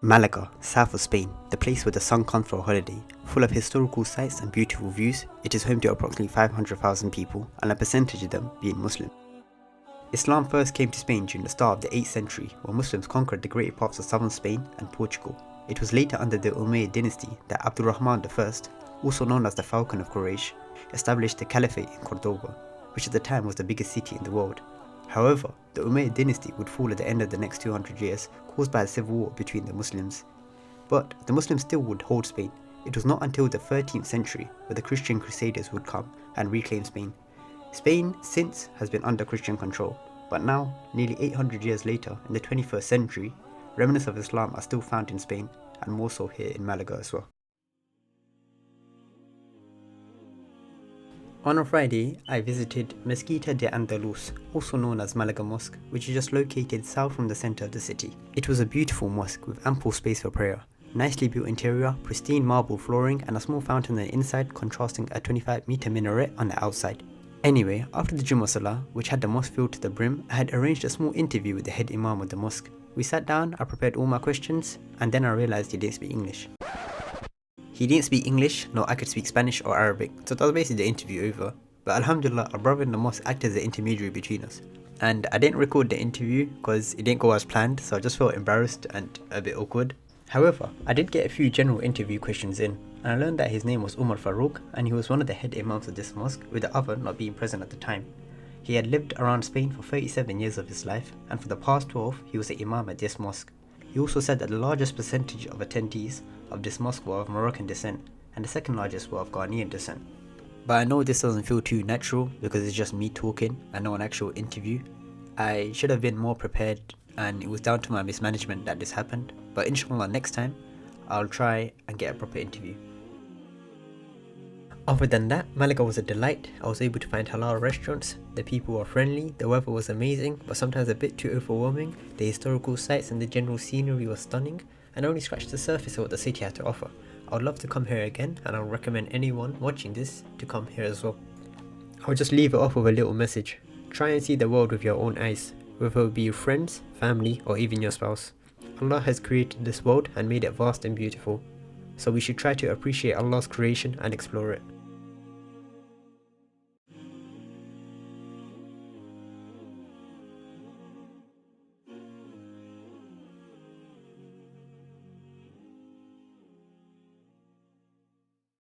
Malaga, south of Spain, the place where the sun comes for a holiday, full of historical sites and beautiful views, it is home to approximately 500,000 people, and a percentage of them being Muslim. Islam first came to Spain during the start of the 8th century, when Muslims conquered the greater parts of southern Spain and Portugal. It was later under the Umayyad dynasty that Abdurrahman I, also known as the Falcon of Quraysh, established the Caliphate in Cordoba, which at the time was the biggest city in the world. However, the Umayyad dynasty would fall at the end of the next 200 years, caused by a civil war between the Muslims. But the Muslims still would hold Spain. It was not until the 13th century where the Christian Crusaders would come and reclaim Spain. Spain since has been under Christian control, but now, nearly 800 years later, in the 21st century, remnants of Islam are still found in Spain, and more so here in Malaga as well. On a Friday, I visited Mezquita de Andalus, also known as Malaga Mosque, which is just located south from the centre of the city. It was a beautiful mosque with ample space for prayer, nicely built interior, pristine marble flooring, and a small fountain on the inside contrasting a 25-metre minaret on the outside. Anyway, after the Jummah Salah, which had the mosque filled to the brim, I had arranged a small interview with the head imam of the mosque. We sat down, I prepared all my questions, and then I realised he didn't speak English. He didn't speak English, nor I could speak Spanish or Arabic, so that was basically the interview over. But alhamdulillah, our brother in the mosque acted as the intermediary between us. And I didn't record the interview because it didn't go as planned, so I just felt embarrassed and a bit awkward. However, I did get a few general interview questions in, and I learned that his name was Umar Farouk, and he was one of the head imams of this mosque, with the other not being present at the time. He had lived around Spain for 37 years of his life, and for the past 12, he was the imam at this mosque. He also said that the largest percentage of attendees of this mosque were of Moroccan descent, and the second largest were of Ghanaian descent. But I know this doesn't feel too natural because it's just me talking and no an actual interview. I should have been more prepared, and it was down to my mismanagement that this happened, but inshallah next time I'll try and get a proper interview. Other than that, Malaga was a delight. I was able to find halal restaurants, the people were friendly, the weather was amazing but sometimes a bit too overwhelming, the historical sites and the general scenery was stunning, and I only scratched the surface of what the city had to offer. I would love to come here again, and I'll recommend anyone watching this to come here as well. I'll just leave it off with a little message. Try and see the world with your own eyes, whether it be your friends, family or even your spouse. Allah has created this world and made it vast and beautiful, so we should try to appreciate Allah's creation and explore it.